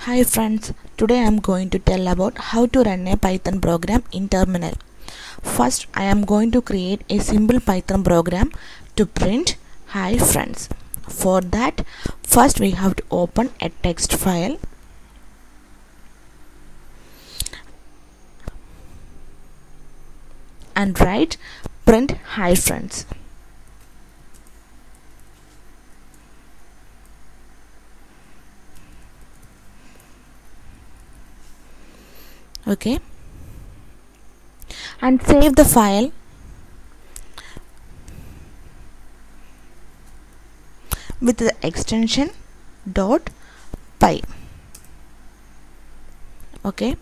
Hi friends, today I am going to tell about how to run a Python program in terminal. First, I am going to create a simple Python program to print hi friends. For that, first we have to open a text file and write print hi friends. Okay, and save the file with the extension .py. Okay,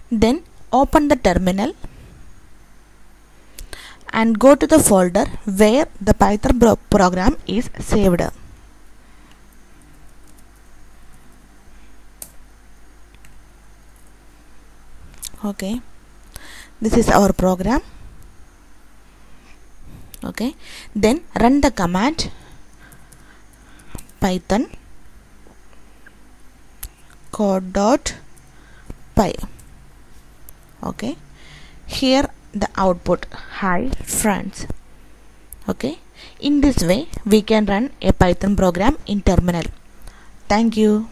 then open the terminal and go to the folder where the Python program is saved. Okay, this is our program. Okay, then run the command python code.py. okay, here the output hi friends. Okay, in this way we can run a Python program in terminal. Thank you.